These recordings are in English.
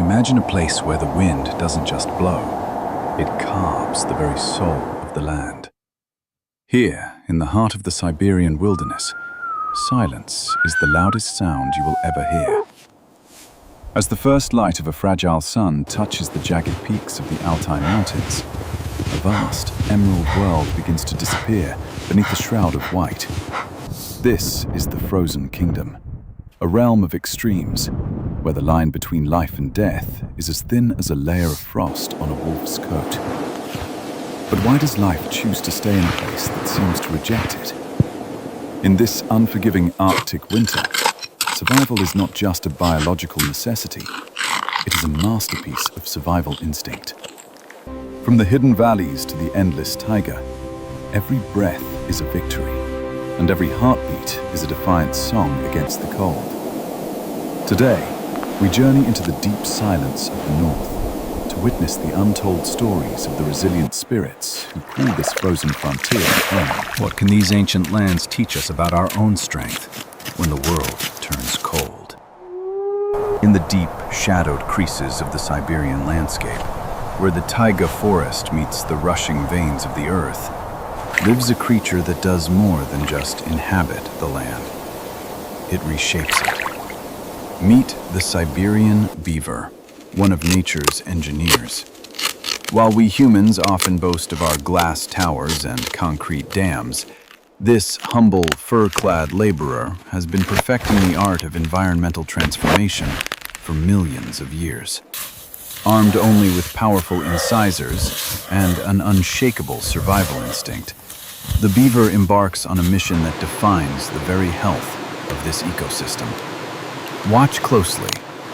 Imagine a place where the wind doesn't just blow, it carves the very soul of the land. Here, in the heart of the Siberian wilderness, silence is the loudest sound you will ever hear. As the first light of a fragile sun touches the jagged peaks of the Altai Mountains, a vast, emerald world begins to disappear beneath a shroud of white. This is the Frozen Kingdom, a realm of extremes, where the line between life and death is as thin as a layer of frost on a wolf's coat. But why does life choose to stay in a place that seems to reject it? In this unforgiving Arctic winter, survival is not just a biological necessity, it is a masterpiece of survival instinct. From the hidden valleys to the endless taiga, every breath is a victory, and every heartbeat is a defiant song against the cold. Today, we journey into the deep silence of the north to witness the untold stories of the resilient spirits who call this frozen frontier home. What can these ancient lands teach us about our own strength when the world turns cold? In the deep, shadowed creases of the Siberian landscape, where the taiga forest meets the rushing veins of the earth, lives a creature that does more than just inhabit the land. It reshapes it. Meet the Siberian beaver, one of nature's engineers. While we humans often boast of our glass towers and concrete dams, this humble, fur-clad laborer has been perfecting the art of environmental transformation for millions of years. Armed only with powerful incisors and an unshakable survival instinct, the beaver embarks on a mission that defines the very health of this ecosystem. Watch closely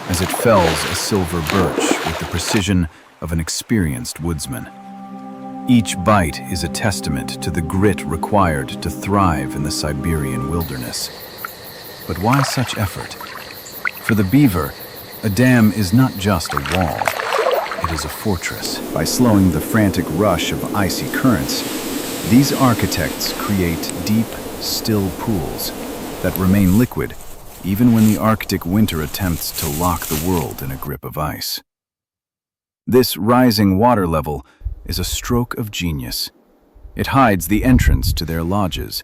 as it fells a silver birch with the precision of an experienced woodsman. Each bite is a testament to the grit required to thrive in the Siberian wilderness. But why such effort? For the beaver, a dam is not just a wall. It is a fortress. By slowing the frantic rush of icy currents, these architects create deep, still pools that remain liquid even when the Arctic winter attempts to lock the world in a grip of ice. This rising water level is a stroke of genius. It hides the entrance to their lodges,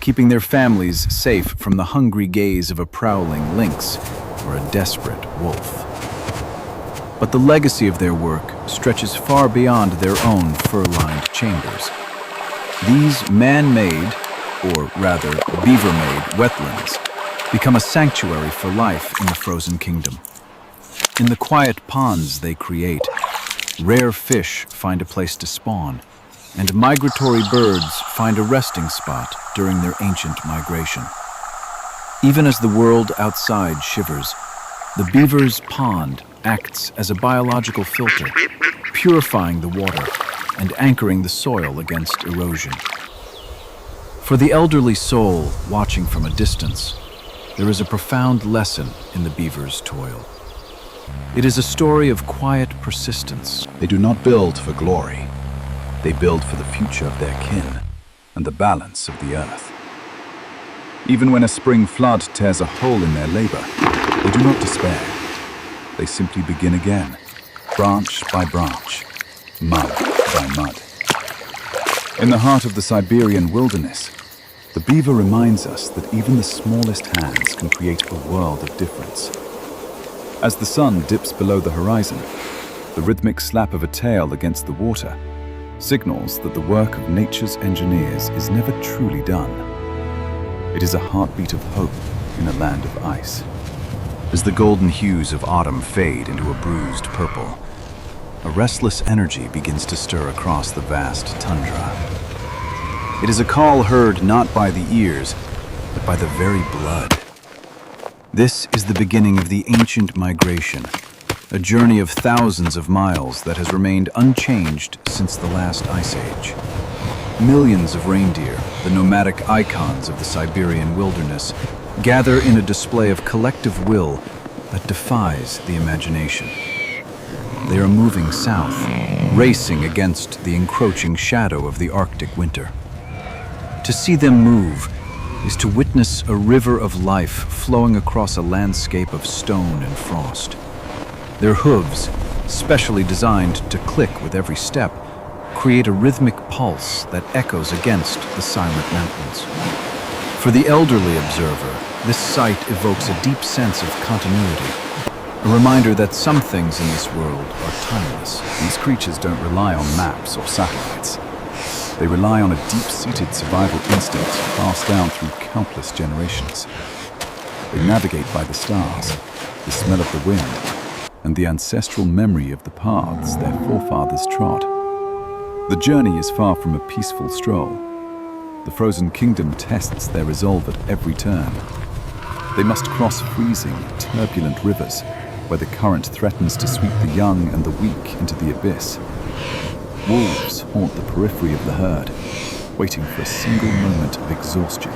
keeping their families safe from the hungry gaze of a prowling lynx or a desperate wolf. But the legacy of their work stretches far beyond their own fur-lined chambers. These man-made, or rather beaver-made, wetlands become a sanctuary for life in the frozen kingdom. In the quiet ponds they create, rare fish find a place to spawn, and migratory birds find a resting spot during their ancient migration. Even as the world outside shivers, the beaver's pond acts as a biological filter, purifying the water and anchoring the soil against erosion. For the elderly soul watching from a distance, there is a profound lesson in the beaver's toil. It is a story of quiet persistence. They do not build for glory. They build for the future of their kin and the balance of the earth. Even when a spring flood tears a hole in their labor, they do not despair. They simply begin again, branch by branch, mud by mud. In the heart of the Siberian wilderness, the beaver reminds us that even the smallest hands can create a world of difference. As the sun dips below the horizon, the rhythmic slap of a tail against the water signals that the work of nature's engineers is never truly done. It is a heartbeat of hope in a land of ice. As the golden hues of autumn fade into a bruised purple, a restless energy begins to stir across the vast tundra. It is a call heard not by the ears, but by the very blood. This is the beginning of the ancient migration, a journey of thousands of miles that has remained unchanged since the last ice age. Millions of reindeer, the nomadic icons of the Siberian wilderness, gather in a display of collective will that defies the imagination. They are moving south, racing against the encroaching shadow of the Arctic winter. To see them move is to witness a river of life flowing across a landscape of stone and frost. Their hooves, specially designed to click with every step, create a rhythmic pulse that echoes against the silent mountains. For the elderly observer, this sight evokes a deep sense of continuity, a reminder that some things in this world are timeless. These creatures don't rely on maps or satellites. They rely on a deep-seated survival instinct passed down through countless generations. They navigate by the stars, the smell of the wind, and the ancestral memory of the paths their forefathers trod. The journey is far from a peaceful stroll. The frozen kingdom tests their resolve at every turn. They must cross freezing, turbulent rivers where the current threatens to sweep the young and the weak into the abyss. Wolves haunt the periphery of the herd, waiting for a single moment of exhaustion.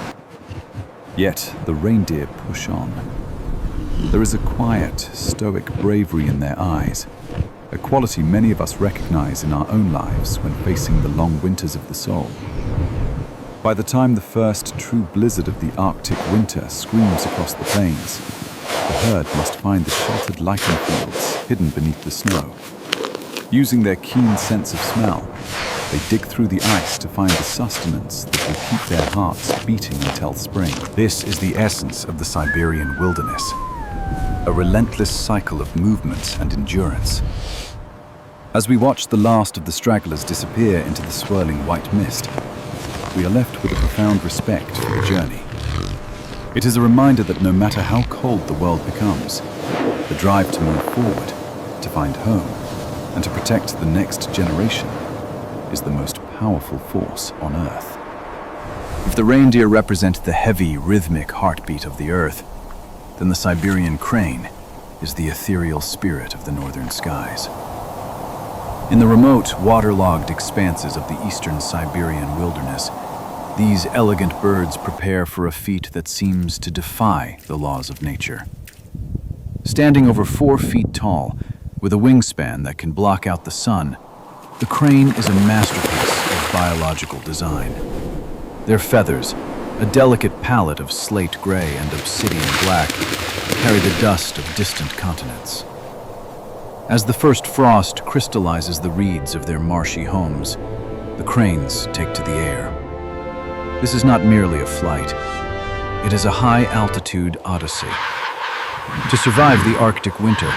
Yet the reindeer push on. There is a quiet, stoic bravery in their eyes, a quality many of us recognize in our own lives when facing the long winters of the soul. By the time the first true blizzard of the Arctic winter screams across the plains, the herd must find the sheltered lichen fields hidden beneath the snow. Using their keen sense of smell, they dig through the ice to find the sustenance that will keep their hearts beating until spring. This is the essence of the Siberian wilderness, a relentless cycle of movement and endurance. As we watch the last of the stragglers disappear into the swirling white mist, we are left with a profound respect for the journey. It is a reminder that no matter how cold the world becomes, the drive to move forward, to find home, and to protect the next generation is the most powerful force on Earth. If the reindeer represent the heavy, rhythmic heartbeat of the Earth, then the Siberian crane is the ethereal spirit of the northern skies. In the remote, waterlogged expanses of the eastern Siberian wilderness, these elegant birds prepare for a feat that seems to defy the laws of nature. Standing over 4 feet tall, with a wingspan that can block out the sun, the crane is a masterpiece of biological design. Their feathers, a delicate palette of slate gray and obsidian black, carry the dust of distant continents. As the first frost crystallizes the reeds of their marshy homes, the cranes take to the air. This is not merely a flight. It is a high-altitude odyssey. To survive the Arctic winter,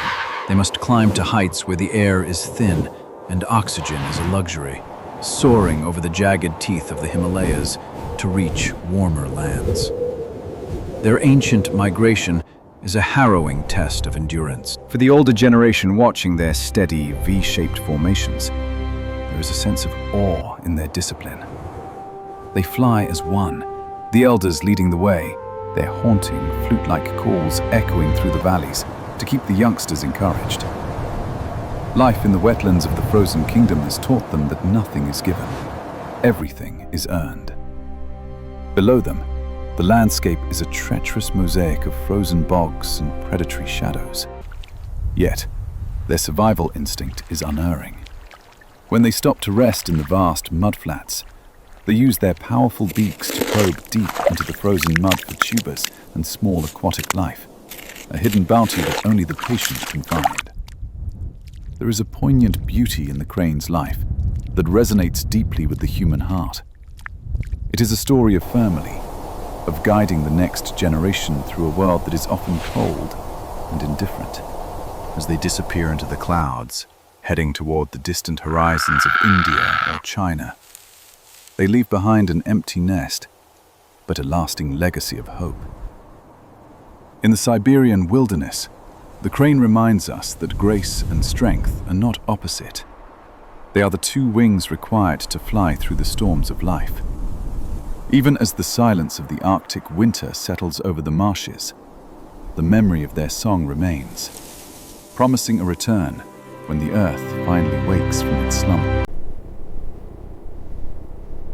they must climb to heights where the air is thin and oxygen is a luxury, soaring over the jagged teeth of the Himalayas to reach warmer lands. Their ancient migration is a harrowing test of endurance. For the older generation watching their steady, V-shaped formations, there is a sense of awe in their discipline. They fly as one, the elders leading the way, their haunting, flute-like calls echoing through the valleys to keep the youngsters encouraged. Life in the wetlands of the frozen kingdom has taught them that nothing is given. Everything is earned. Below them, the landscape is a treacherous mosaic of frozen bogs and predatory shadows. Yet, their survival instinct is unerring. When they stop to rest in the vast mudflats, they use their powerful beaks to probe deep into the frozen mud for tubers and small aquatic life, a hidden bounty that only the patient can find. There is a poignant beauty in the crane's life that resonates deeply with the human heart. It is a story of family, of guiding the next generation through a world that is often cold and indifferent. As they disappear into the clouds, heading toward the distant horizons of India or China, they leave behind an empty nest, but a lasting legacy of hope. In the Siberian wilderness, the crane reminds us that grace and strength are not opposite. They are the two wings required to fly through the storms of life. Even as the silence of the Arctic winter settles over the marshes, the memory of their song remains, promising a return when the earth finally wakes from its slumber.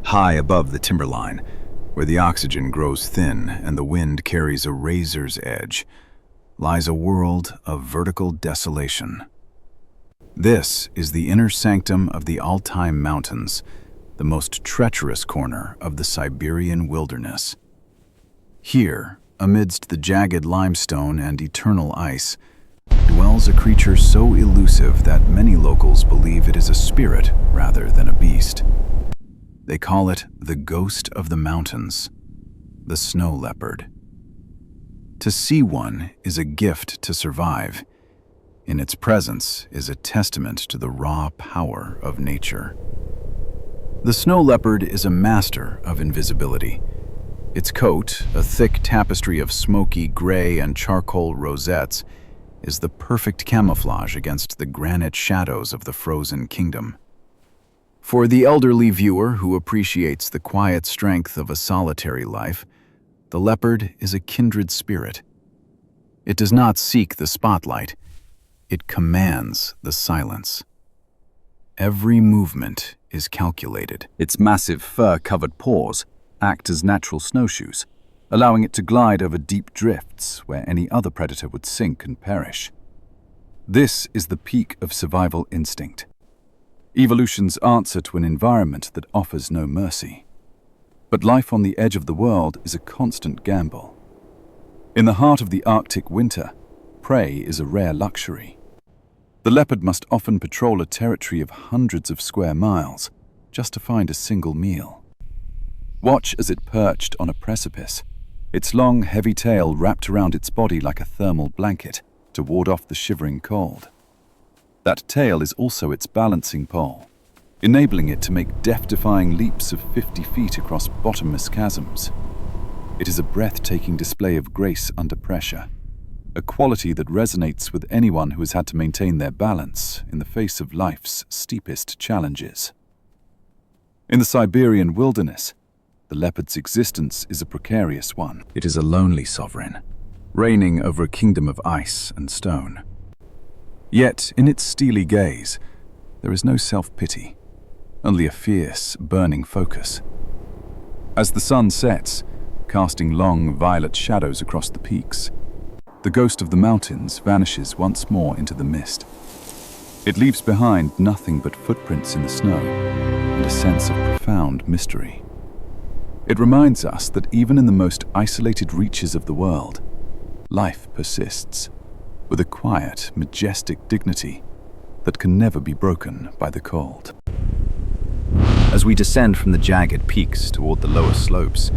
High above the timberline, where the oxygen grows thin and the wind carries a razor's edge, lies a world of vertical desolation. This is the inner sanctum of the Altai Mountains, the most treacherous corner of the Siberian wilderness. Here, amidst the jagged limestone and eternal ice, dwells a creature so elusive that many locals believe it is a spirit rather than a beast. They call it the ghost of the mountains, the snow leopard. To see one is a gift to survive. In its presence is a testament to the raw power of nature. The snow leopard is a master of invisibility. Its coat, a thick tapestry of smoky gray and charcoal rosettes, is the perfect camouflage against the granite shadows of the frozen kingdom. For the elderly viewer who appreciates the quiet strength of a solitary life, the leopard is a kindred spirit. It does not seek the spotlight. It commands the silence. Every movement is calculated. Its massive fur-covered paws act as natural snowshoes, allowing it to glide over deep drifts where any other predator would sink and perish. This is the peak of survival instinct. Evolution's answer to an environment that offers no mercy. But life on the edge of the world is a constant gamble. In the heart of the Arctic winter, prey is a rare luxury. The leopard must often patrol a territory of hundreds of square miles just to find a single meal. Watch as it perched on a precipice, its long, heavy tail wrapped around its body like a thermal blanket to ward off the shivering cold. That tail is also its balancing pole, enabling it to make death-defying leaps of 50 feet across bottomless chasms. It is a breathtaking display of grace under pressure, a quality that resonates with anyone who has had to maintain their balance in the face of life's steepest challenges. In the Siberian wilderness, the leopard's existence is a precarious one. It is a lonely sovereign, reigning over a kingdom of ice and stone. Yet, in its steely gaze, there is no self-pity, only a fierce, burning focus. As the sun sets, casting long, violet shadows across the peaks, the ghost of the mountains vanishes once more into the mist. It leaves behind nothing but footprints in the snow and a sense of profound mystery. It reminds us that even in the most isolated reaches of the world, life persists, with a quiet, majestic dignity that can never be broken by the cold. As we descend from the jagged peaks toward the lower slopes,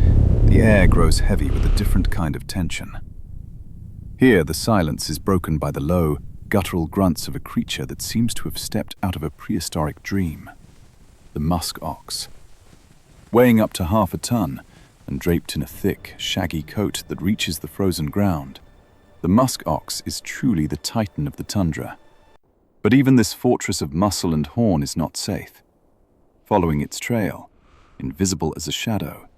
the air grows heavy with a different kind of tension. Here, the silence is broken by the low, guttural grunts of a creature that seems to have stepped out of a prehistoric dream. The musk ox. Weighing up to half a ton and draped in a thick, shaggy coat that reaches the frozen ground, the musk ox is truly the titan of the tundra. But even this fortress of muscle and horn is not safe. Following its trail, invisible as a shadow,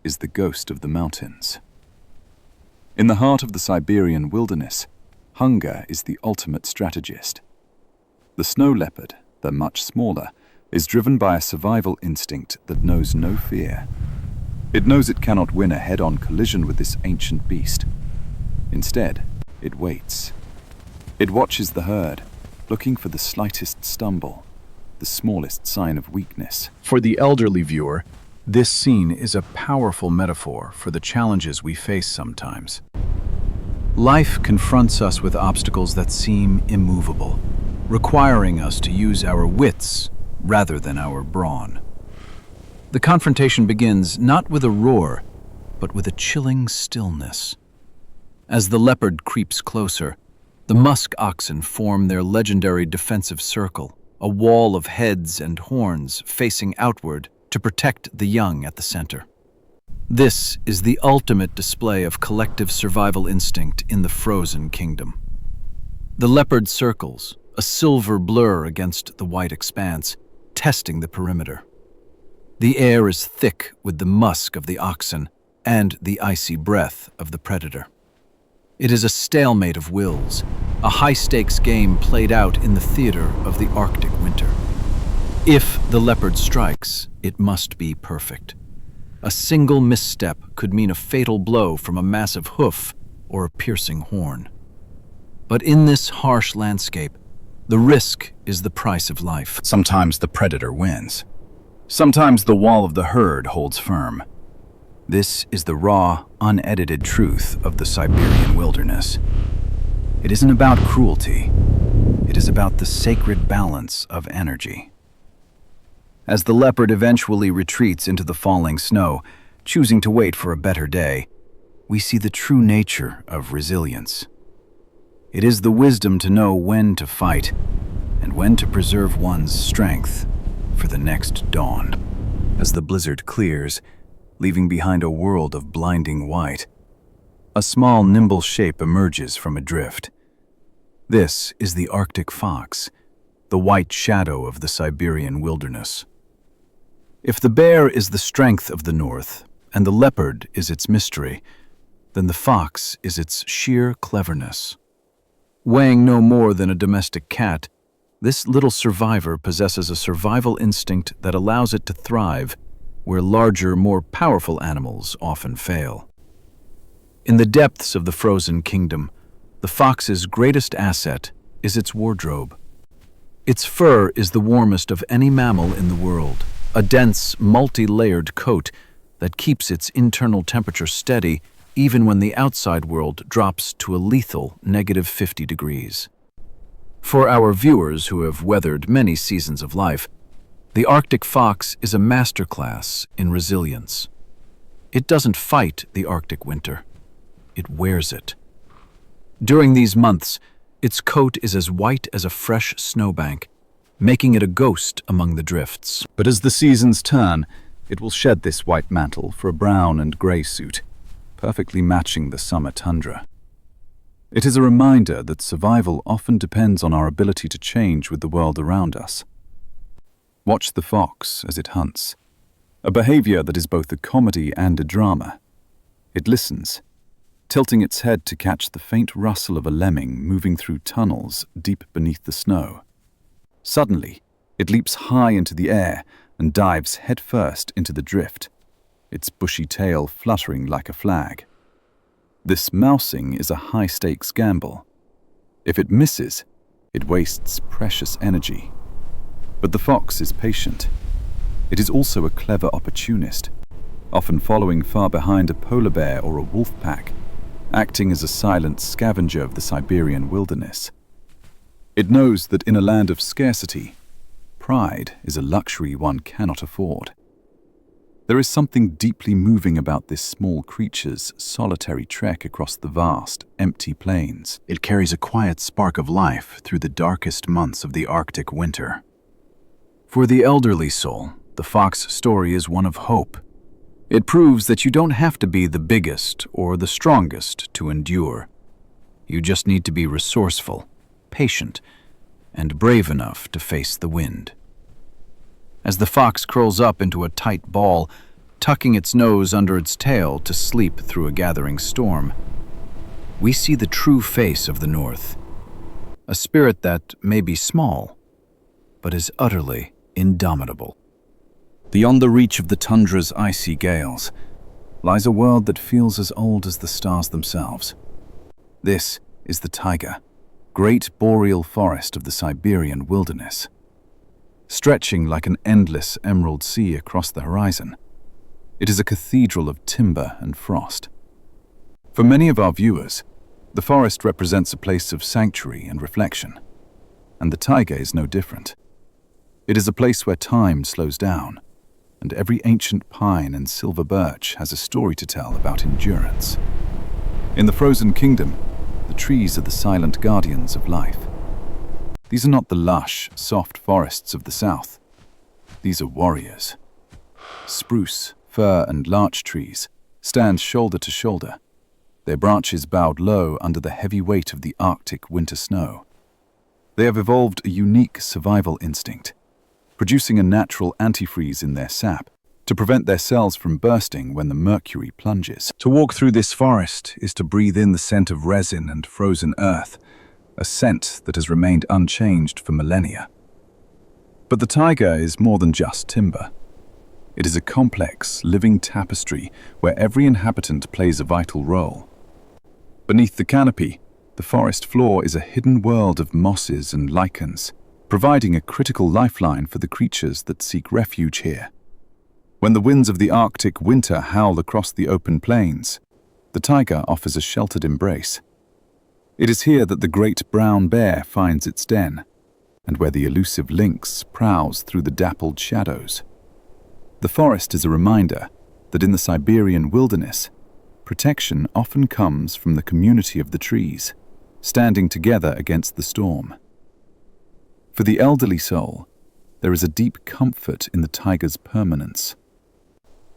is the ghost of the mountains. In the heart of the Siberian wilderness, hunger is the ultimate strategist. The snow leopard, though much smaller, is driven by a survival instinct that knows no fear. It knows it cannot win a head-on collision with this ancient beast. Instead, it waits. It watches the herd, looking for the slightest stumble, the smallest sign of weakness. For the elderly viewer, this scene is a powerful metaphor for the challenges we face sometimes. Life confronts us with obstacles that seem immovable, requiring us to use our wits rather than our brawn. The confrontation begins not with a roar, but with a chilling stillness. As the leopard creeps closer, the musk oxen form their legendary defensive circle, a wall of heads and horns facing outward to protect the young at the center. This is the ultimate display of collective survival instinct in the frozen kingdom. The leopard circles, a silver blur against the white expanse, testing the perimeter. The air is thick with the musk of the oxen and the icy breath of the predator. It is a stalemate of wills, a high-stakes game played out in the theater of the Arctic winter. If the leopard strikes, it must be perfect. A single misstep could mean a fatal blow from a massive hoof or a piercing horn. But in this harsh landscape, the risk is the price of life. Sometimes the predator wins. Sometimes the wall of the herd holds firm. This is the raw, unedited truth of the Siberian wilderness. It isn't about cruelty. It is about the sacred balance of energy. As the leopard eventually retreats into the falling snow, choosing to wait for a better day, we see the true nature of resilience. It is the wisdom to know when to fight and when to preserve one's strength for the next dawn. As the blizzard clears, leaving behind a world of blinding white, a small, nimble shape emerges from a drift. This is the Arctic fox, the white shadow of the Siberian wilderness. If the bear is the strength of the north and the leopard is its mystery, then the fox is its sheer cleverness. Weighing no more than a domestic cat, this little survivor possesses a survival instinct that allows it to thrive where larger, more powerful animals often fail. In the depths of the frozen kingdom, the fox's greatest asset is its wardrobe. Its fur is the warmest of any mammal in the world, a dense, multi-layered coat that keeps its internal temperature steady even when the outside world drops to a lethal -50 degrees. For our viewers who have weathered many seasons of life, the Arctic fox is a masterclass in resilience. It doesn't fight the Arctic winter. It wears it. During these months, its coat is as white as a fresh snowbank, making it a ghost among the drifts. But as the seasons turn, it will shed this white mantle for a brown and grey suit, perfectly matching the summer tundra. It is a reminder that survival often depends on our ability to change with the world around us. Watch the fox as it hunts, a behavior that is both a comedy and a drama. It listens, tilting its head to catch the faint rustle of a lemming moving through tunnels deep beneath the snow. Suddenly, it leaps high into the air and dives headfirst into the drift, its bushy tail fluttering like a flag. This mousing is a high-stakes gamble. If it misses, it wastes precious energy. But the fox is patient. It is also a clever opportunist, often following far behind a polar bear or a wolf pack, acting as a silent scavenger of the Siberian wilderness. It knows that in a land of scarcity, pride is a luxury one cannot afford. There is something deeply moving about this small creature's solitary trek across the vast, empty plains. It carries a quiet spark of life through the darkest months of the Arctic winter. For the elderly soul, the fox story is one of hope. It proves that you don't have to be the biggest or the strongest to endure. You just need to be resourceful, patient, and brave enough to face the wind. As the fox curls up into a tight ball, tucking its nose under its tail to sleep through a gathering storm, we see the true face of the North, a spirit that may be small, but is utterly indomitable. Beyond the reach of the tundra's icy gales lies a world that feels as old as the stars themselves. This is the Taiga, great boreal forest of the Siberian wilderness. Stretching like an endless emerald sea across the horizon, it is a cathedral of timber and frost. For many of our viewers, the forest represents a place of sanctuary and reflection, and the Taiga is no different. It is a place where time slows down, and every ancient pine and silver birch has a story to tell about endurance. In the frozen kingdom, the trees are the silent guardians of life. These are not the lush, soft forests of the south. These are warriors. Spruce, fir, and larch trees stand shoulder to shoulder, their branches bowed low under the heavy weight of the Arctic winter snow. They have evolved a unique survival instinct, producing a natural antifreeze in their sap to prevent their cells from bursting when the mercury plunges. To walk through this forest is to breathe in the scent of resin and frozen earth, a scent that has remained unchanged for millennia. But the taiga is more than just timber. It is a complex, living tapestry where every inhabitant plays a vital role. Beneath the canopy, the forest floor is a hidden world of mosses and lichens, providing a critical lifeline for the creatures that seek refuge here. When the winds of the Arctic winter howl across the open plains, the taiga offers a sheltered embrace. It is here that the great brown bear finds its den, and where the elusive lynx prowls through the dappled shadows. The forest is a reminder that in the Siberian wilderness, protection often comes from the community of the trees, standing together against the storm. For the elderly soul, there is a deep comfort in the taiga's permanence.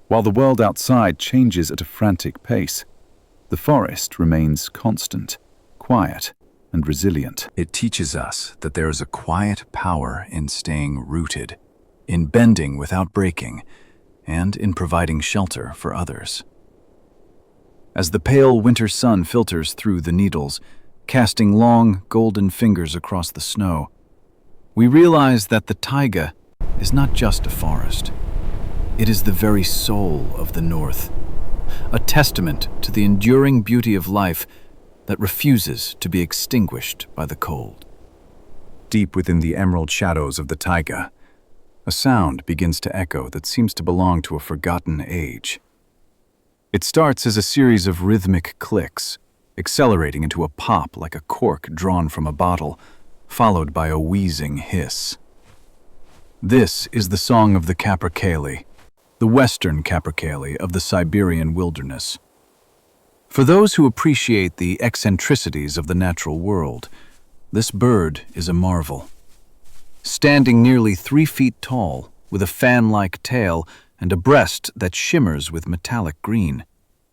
While the world outside changes at a frantic pace, the forest remains constant, quiet, and resilient. It teaches us that there is a quiet power in staying rooted, in bending without breaking, and in providing shelter for others. As the pale winter sun filters through the needles, casting long, golden fingers across the snow, we realize that the taiga is not just a forest. It is the very soul of the North, a testament to the enduring beauty of life that refuses to be extinguished by the cold. Deep within the emerald shadows of the taiga, a sound begins to echo that seems to belong to a forgotten age. It starts as a series of rhythmic clicks, accelerating into a pop like a cork drawn from a bottle, followed by a wheezing hiss. This is the song of the capercaillie, the western capercaillie of the Siberian wilderness. For those who appreciate the eccentricities of the natural world, this bird is a marvel. Standing nearly 3 feet tall, with a fan-like tail and a breast that shimmers with metallic green,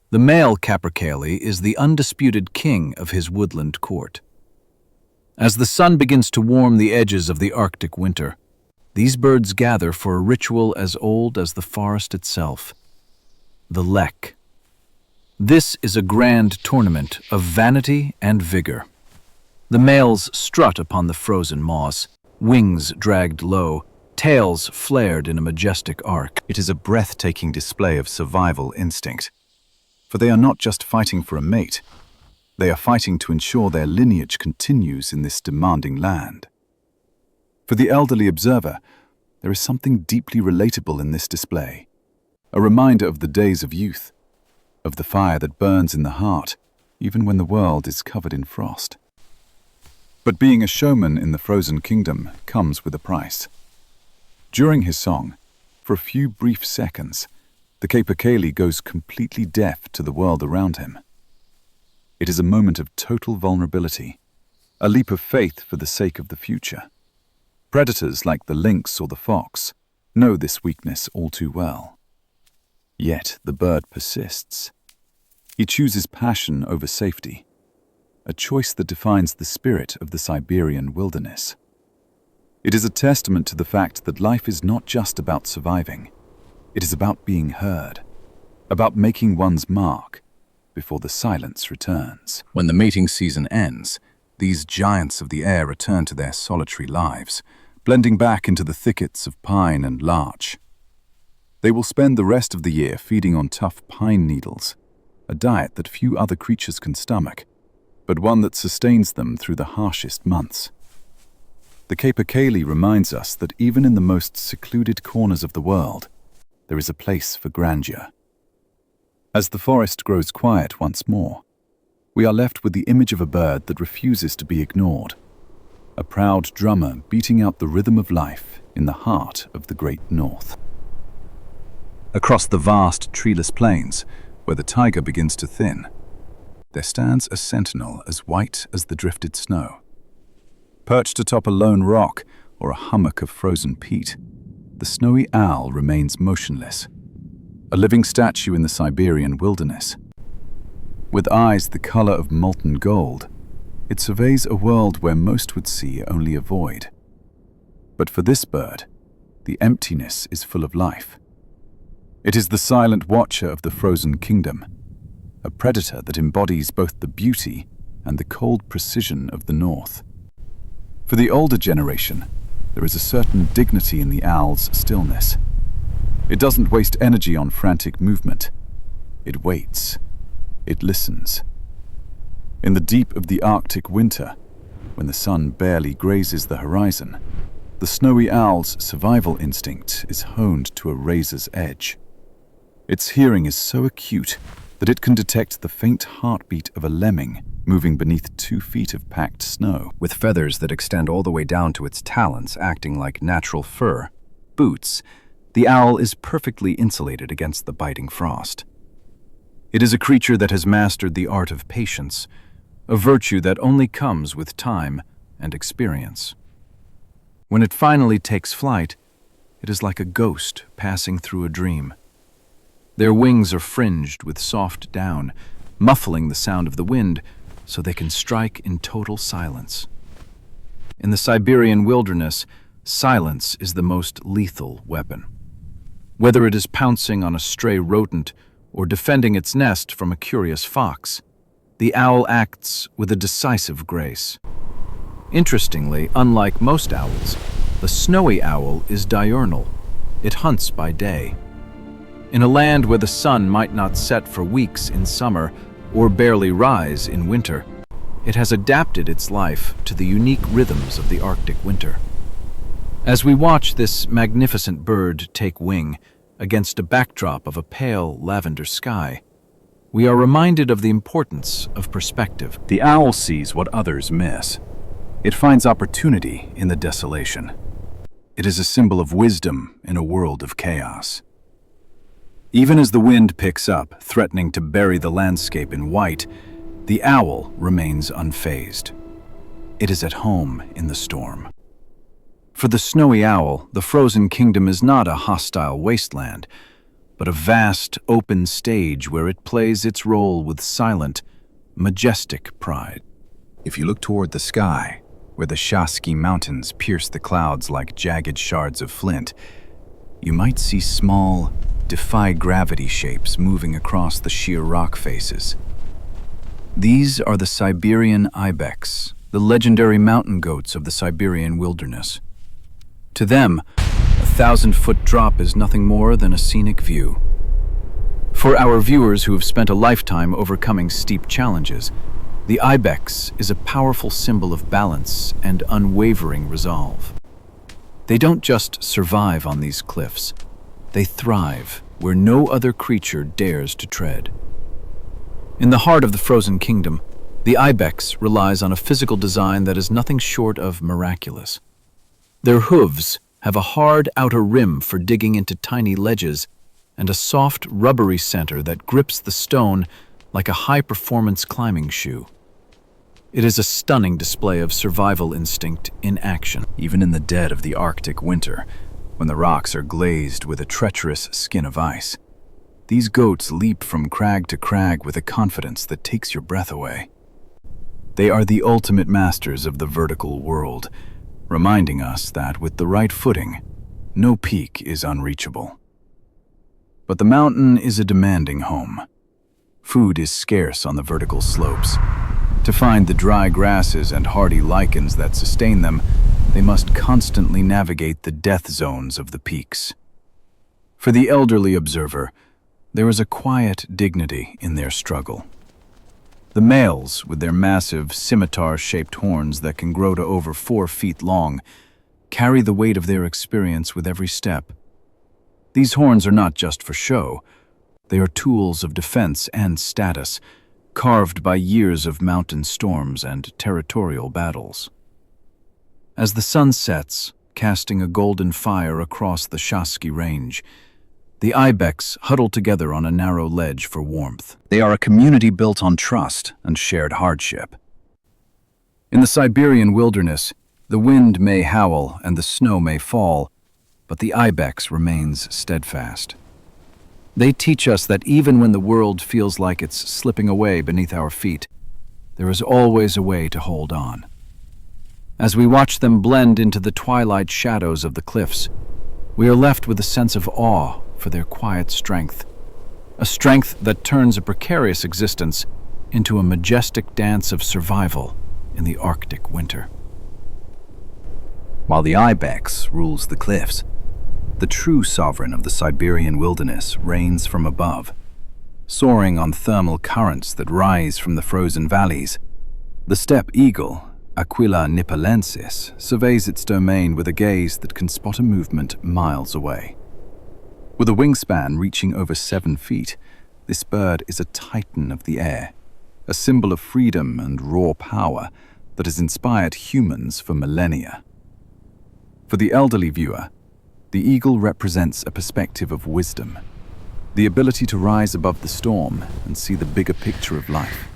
the male capercaillie is the undisputed king of his woodland court. As the sun begins to warm the edges of the Arctic winter, these birds gather for a ritual as old as the forest itself, the lek. This is a grand tournament of vanity and vigor. The males strut upon the frozen moss, wings dragged low, tails flared in a majestic arc. It is a breathtaking display of survival instinct, for they are not just fighting for a mate, they are fighting to ensure their lineage continues in this demanding land. For the elderly observer, there is something deeply relatable in this display, a reminder of the days of youth, of the fire that burns in the heart, even when the world is covered in frost. But being a showman in the frozen kingdom comes with a price. During his song, for a few brief seconds, the capercaillie goes completely deaf to the world around him. It is a moment of total vulnerability, a leap of faith for the sake of the future. Predators like the lynx or the fox know this weakness all too well. Yet the bird persists. He chooses passion over safety, a choice that defines the spirit of the Siberian wilderness. It is a testament to the fact that life is not just about surviving. It is about being heard, about making one's mark before the silence returns. When the mating season ends, these giants of the air return to their solitary lives, blending back into the thickets of pine and larch. They will spend the rest of the year feeding on tough pine needles, a diet that few other creatures can stomach, but one that sustains them through the harshest months. The capercaillie reminds us that even in the most secluded corners of the world, there is a place for grandeur. As the forest grows quiet once more, we are left with the image of a bird that refuses to be ignored, a proud drummer beating out the rhythm of life in the heart of the great North. Across the vast, treeless plains, where the taiga begins to thin, there stands a sentinel as white as the drifted snow. Perched atop a lone rock or a hummock of frozen peat, the snowy owl remains motionless, a living statue in the Siberian wilderness. With eyes the color of molten gold, it surveys a world where most would see only a void. But for this bird, the emptiness is full of life. It is the silent watcher of the frozen kingdom, a predator that embodies both the beauty and the cold precision of the North. For the older generation, there is a certain dignity in the owl's stillness. It doesn't waste energy on frantic movement. It waits. It listens. In the deep of the Arctic winter, when the sun barely grazes the horizon, the snowy owl's survival instinct is honed to a razor's edge. Its hearing is so acute that it can detect the faint heartbeat of a lemming moving beneath 2 feet of packed snow. With feathers that extend all the way down to its talons, acting like natural fur, boots, the owl is perfectly insulated against the biting frost. It is a creature that has mastered the art of patience, a virtue that only comes with time and experience. When it finally takes flight, it is like a ghost passing through a dream. Their wings are fringed with soft down, muffling the sound of the wind so they can strike in total silence. In the Siberian wilderness, silence is the most lethal weapon. Whether it is pouncing on a stray rodent or defending its nest from a curious fox, the owl acts with a decisive grace. Interestingly, unlike most owls, the snowy owl is diurnal. It hunts by day. In a land where the sun might not set for weeks in summer or barely rise in winter, it has adapted its life to the unique rhythms of the Arctic winter. As we watch this magnificent bird take wing against a backdrop of a pale lavender sky, we are reminded of the importance of perspective. The owl sees what others miss. It finds opportunity in the desolation. It is a symbol of wisdom in a world of chaos. Even as the wind picks up, threatening to bury the landscape in white, the owl remains unfazed. It is at home in the storm. For the snowy owl, the frozen kingdom is not a hostile wasteland, but a vast, open stage where it plays its role with silent, majestic pride. If you look toward the sky, where the Altai Mountains pierce the clouds like jagged shards of flint, you might see small, defy-gravity shapes moving across the sheer rock faces. These are the Siberian ibex, the legendary mountain goats of the Siberian wilderness. To them, a 1,000-foot drop is nothing more than a scenic view. For our viewers who have spent a lifetime overcoming steep challenges, the ibex is a powerful symbol of balance and unwavering resolve. They don't just survive on these cliffs. They thrive where no other creature dares to tread. In the heart of the frozen kingdom, the ibex relies on a physical design that is nothing short of miraculous. Their hooves have a hard outer rim for digging into tiny ledges and a soft, rubbery center that grips the stone like a high-performance climbing shoe. It is a stunning display of survival instinct in action. Even in the dead of the Arctic winter, when the rocks are glazed with a treacherous skin of ice, these goats leap from crag to crag with a confidence that takes your breath away. They are the ultimate masters of the vertical world, reminding us that with the right footing, no peak is unreachable. But the mountain is a demanding home. Food is scarce on the vertical slopes. To find the dry grasses and hardy lichens that sustain them, they must constantly navigate the death zones of the peaks. For the elderly observer, there is a quiet dignity in their struggle. The males, with their massive scimitar-shaped horns that can grow to over 4 feet long, carry the weight of their experience with every step. These horns are not just for show. They are tools of defense and status, carved by years of mountain storms and territorial battles. As the sun sets, casting a golden fire across the Shasky Range, the ibex huddle together on a narrow ledge for warmth. They are a community built on trust and shared hardship. In the Siberian wilderness, the wind may howl and the snow may fall, but the ibex remains steadfast. They teach us that even when the world feels like it's slipping away beneath our feet, there is always a way to hold on. As we watch them blend into the twilight shadows of the cliffs, we are left with a sense of awe for their quiet strength, a strength that turns a precarious existence into a majestic dance of survival in the Arctic winter. While the ibex rules the cliffs, the true sovereign of the Siberian wilderness reigns from above. Soaring on thermal currents that rise from the frozen valleys, the steppe eagle, Aquila nipalensis, surveys its domain with a gaze that can spot a movement miles away. With a wingspan reaching over 7 feet, this bird is a titan of the air, a symbol of freedom and raw power that has inspired humans for millennia. For the elderly viewer, the eagle represents a perspective of wisdom, the ability to rise above the storm and see the bigger picture of life.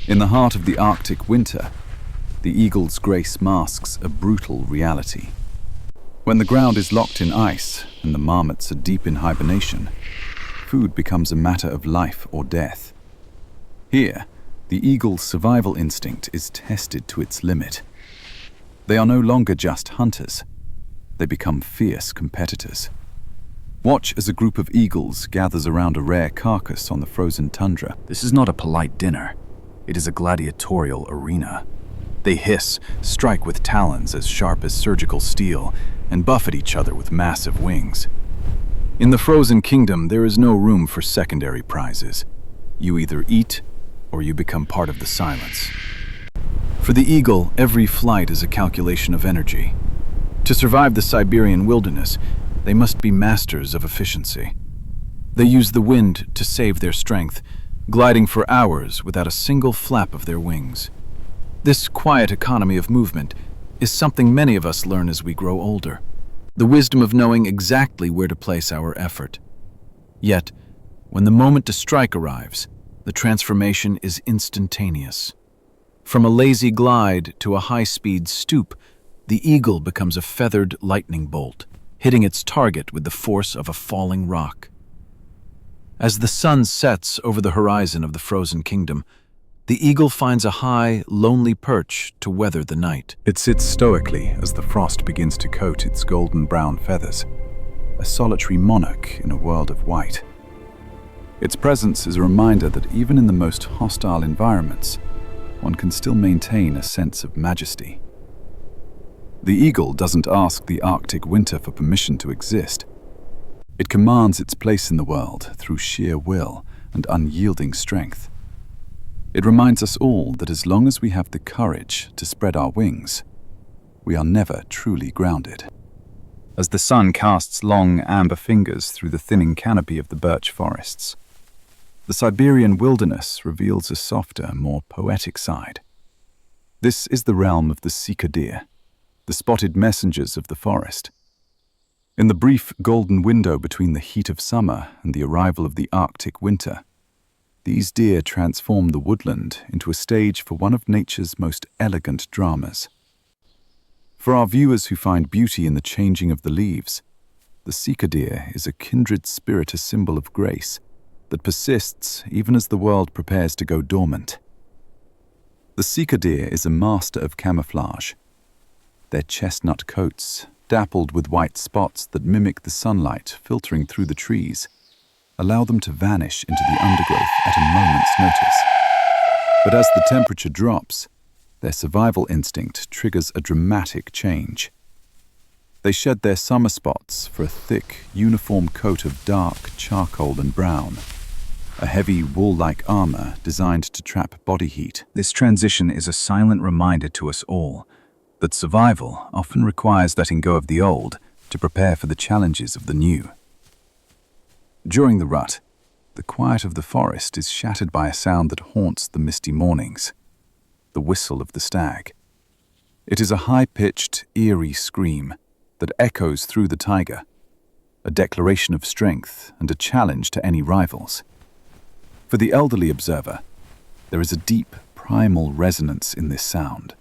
In the heart of the Arctic winter, the eagle's grace masks a brutal reality. When the ground is locked in ice and the marmots are deep in hibernation, food becomes a matter of life or death. Here, the eagle's survival instinct is tested to its limit. They are no longer just hunters. They become fierce competitors. Watch as a group of eagles gathers around a rare carcass on the frozen tundra. This is not a polite dinner. It is a gladiatorial arena. They hiss, strike with talons as sharp as surgical steel, and buffet each other with massive wings. In the frozen kingdom, there is no room for secondary prizes. You either eat, or you become part of the silence. For the eagle, every flight is a calculation of energy. To survive the Siberian wilderness, they must be masters of efficiency. They use the wind to save their strength, gliding for hours without a single flap of their wings. This quiet economy of movement is something many of us learn as we grow older. The wisdom of knowing exactly where to place our effort. Yet, when the moment to strike arrives, the transformation is instantaneous. From a lazy glide to a high-speed stoop, the eagle becomes a feathered lightning bolt, hitting its target with the force of a falling rock. As the sun sets over the horizon of the frozen kingdom, the eagle finds a high, lonely perch to weather the night. It sits stoically as the frost begins to coat its golden-brown feathers, a solitary monarch in a world of white. Its presence is a reminder that even in the most hostile environments, one can still maintain a sense of majesty. The eagle doesn't ask the Arctic winter for permission to exist. It commands its place in the world through sheer will and unyielding strength. It reminds us all that as long as we have the courage to spread our wings, we are never truly grounded. As the sun casts long amber fingers through the thinning canopy of the birch forests, the Siberian wilderness reveals a softer, more poetic side. This is the realm of the sika deer, the spotted messengers of the forest. In the brief golden window between the heat of summer and the arrival of the Arctic winter, these deer transform the woodland into a stage for one of nature's most elegant dramas. For our viewers who find beauty in the changing of the leaves, the sika deer is a kindred spirit, a symbol of grace that persists even as the world prepares to go dormant. The sika deer is a master of camouflage. Their chestnut coats, dappled with white spots that mimic the sunlight filtering through the trees, allow them to vanish into the undergrowth at a moment's notice. But as the temperature drops, their survival instinct triggers a dramatic change. They shed their summer spots for a thick, uniform coat of dark charcoal and brown, a heavy wool-like armor designed to trap body heat. This transition is a silent reminder to us all that survival often requires letting go of the old to prepare for the challenges of the new. During the rut, the quiet of the forest is shattered by a sound that haunts the misty mornings, the whistle of the stag. It is a high-pitched, eerie scream that echoes through the taiga, a declaration of strength and a challenge to any rivals. For the elderly observer, there is a deep, primal resonance in this sound.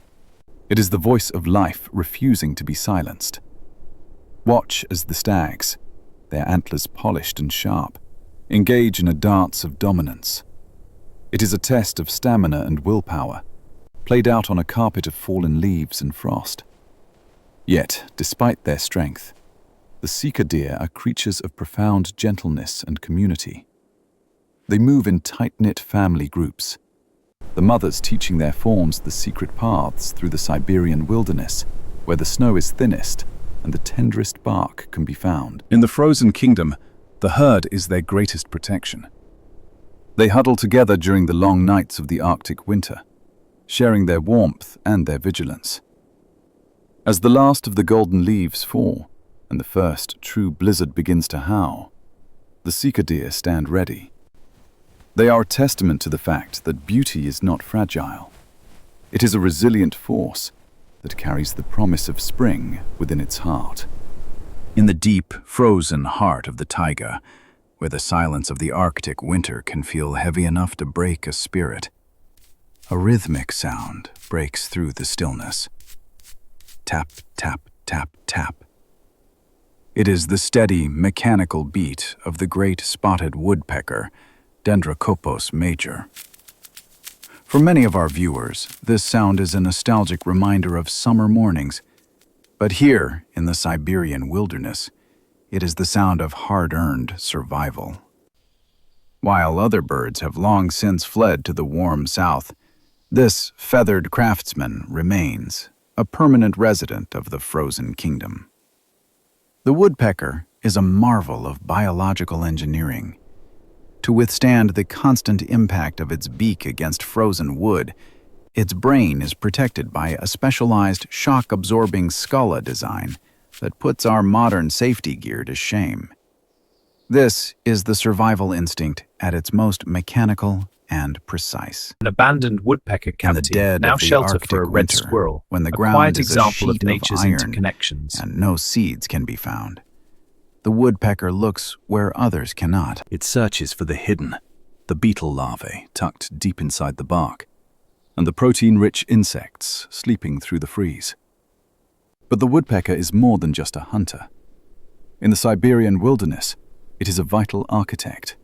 It is the voice of life refusing to be silenced. Watch as the stags, their antlers polished and sharp, engage in a dance of dominance. It is a test of stamina and willpower, played out on a carpet of fallen leaves and frost. Yet, despite their strength, the sika deer are creatures of profound gentleness and community. They move in tight-knit family groups, the mothers teaching their fawns the secret paths through the Siberian wilderness, where the snow is thinnest and the tenderest bark can be found. In the frozen kingdom, the herd is their greatest protection. They huddle together during the long nights of the Arctic winter, sharing their warmth and their vigilance. As the last of the golden leaves fall and the first true blizzard begins to howl, the sika deer stand ready. They are a testament to the fact that beauty is not fragile. It is a resilient force that carries the promise of spring within its heart. In the deep, frozen heart of the taiga, where the silence of the Arctic winter can feel heavy enough to break a spirit, a rhythmic sound breaks through the stillness. Tap, tap, tap, tap. It is the steady, mechanical beat of the great spotted woodpecker, Dendrocopos major. For many of our viewers, this sound is a nostalgic reminder of summer mornings. But here, in the Siberian wilderness, it is the sound of hard-earned survival. While other birds have long since fled to the warm south, this feathered craftsman remains, a permanent resident of the frozen kingdom. The woodpecker is a marvel of biological engineering. To withstand the constant impact of its beak against frozen wood, its brain is protected by a specialized shock-absorbing skulla design that puts our modern safety gear to shame. This is the survival instinct at its most mechanical and precise. An abandoned woodpecker cavity, now shelter for a red squirrel, when the a ground quiet is example a of sheet nature's of iron interconnections. and no seeds can be found. The woodpecker looks where others cannot. It searches for the hidden, the beetle larvae tucked deep inside the bark, and the protein-rich insects sleeping through the freeze. But the woodpecker is more than just a hunter. In the Siberian wilderness, it is a vital architect.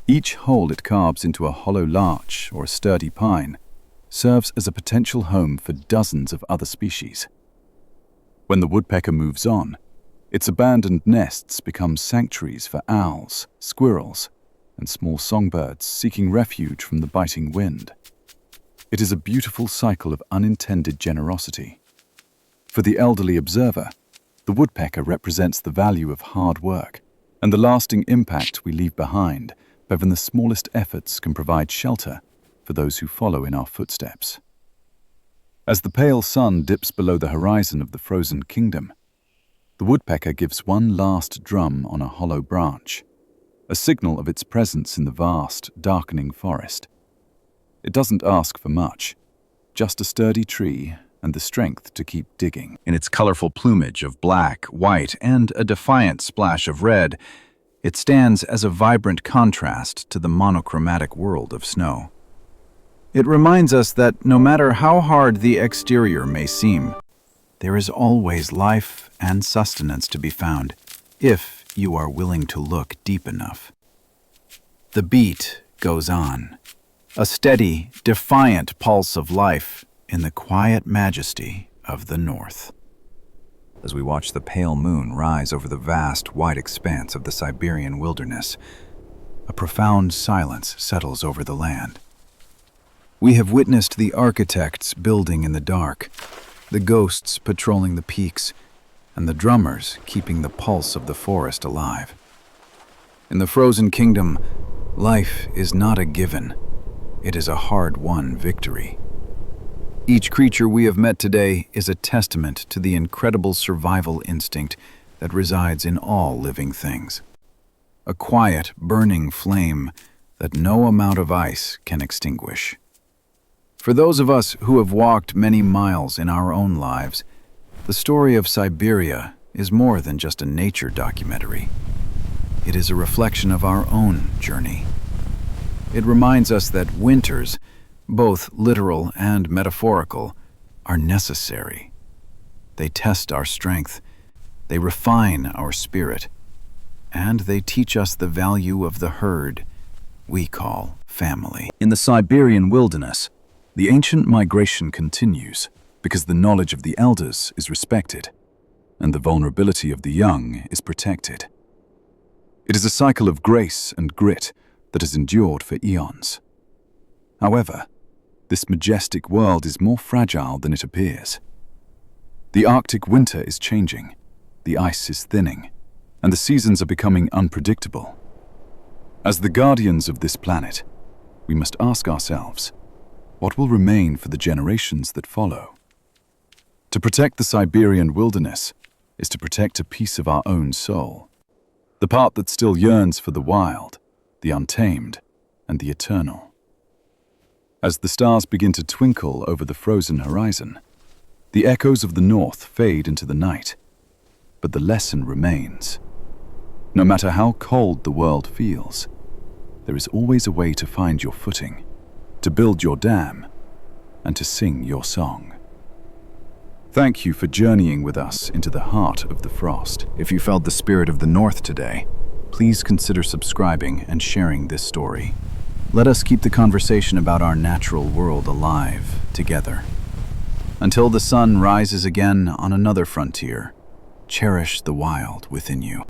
Each hole it carves into a hollow larch or a sturdy pine serves as a potential home for dozens of other species. When the woodpecker moves on, its abandoned nests become sanctuaries for owls, squirrels, and small songbirds seeking refuge from the biting wind. It is a beautiful cycle of unintended generosity. For the elderly observer, the woodpecker represents the value of hard work and the lasting impact we leave behind. Even the smallest efforts can provide shelter for those who follow in our footsteps. As the pale sun dips below the horizon of the frozen kingdom, the woodpecker gives one last drum on a hollow branch, a signal of its presence in the vast, darkening forest. It doesn't ask for much, just a sturdy tree and the strength to keep digging. In its colorful plumage of black, white, and a defiant splash of red, it stands as a vibrant contrast to the monochromatic world of snow. It reminds us that no matter how hard the exterior may seem, there is always life and sustenance to be found, if you are willing to look deep enough. The beat goes on, a steady, defiant pulse of life in the quiet majesty of the north. As we watch the pale moon rise over the vast, wide expanse of the Siberian wilderness, a profound silence settles over the land. We have witnessed the architects building in the dark, the ghosts patrolling the peaks, and the drummers keeping the pulse of the forest alive. In the frozen kingdom, life is not a given. It is a hard-won victory. Each creature we have met today is a testament to the incredible survival instinct that resides in all living things. A quiet, burning flame that no amount of ice can extinguish. For those of us who have walked many miles in our own lives, the story of Siberia is more than just a nature documentary. It is a reflection of our own journey. It reminds us that winters, both literal and metaphorical, are necessary. They test our strength, they refine our spirit, and they teach us the value of the herd we call family. In the Siberian wilderness, the ancient migration continues because the knowledge of the elders is respected and the vulnerability of the young is protected. It is a cycle of grace and grit that has endured for eons. However, this majestic world is more fragile than it appears. The Arctic winter is changing, the ice is thinning, and the seasons are becoming unpredictable. As the guardians of this planet, we must ask ourselves, what will remain for the generations that follow? To protect the Siberian wilderness is to protect a piece of our own soul, the part that still yearns for the wild, the untamed, and the eternal. As the stars begin to twinkle over the frozen horizon, the echoes of the north fade into the night, but the lesson remains. No matter how cold the world feels, there is always a way to find your footing, to build your dam, and to sing your song. Thank you for journeying with us into the heart of the frost. If you felt the spirit of the North today, please consider subscribing and sharing this story. Let us keep the conversation about our natural world alive together. Until the sun rises again on another frontier, cherish the wild within you.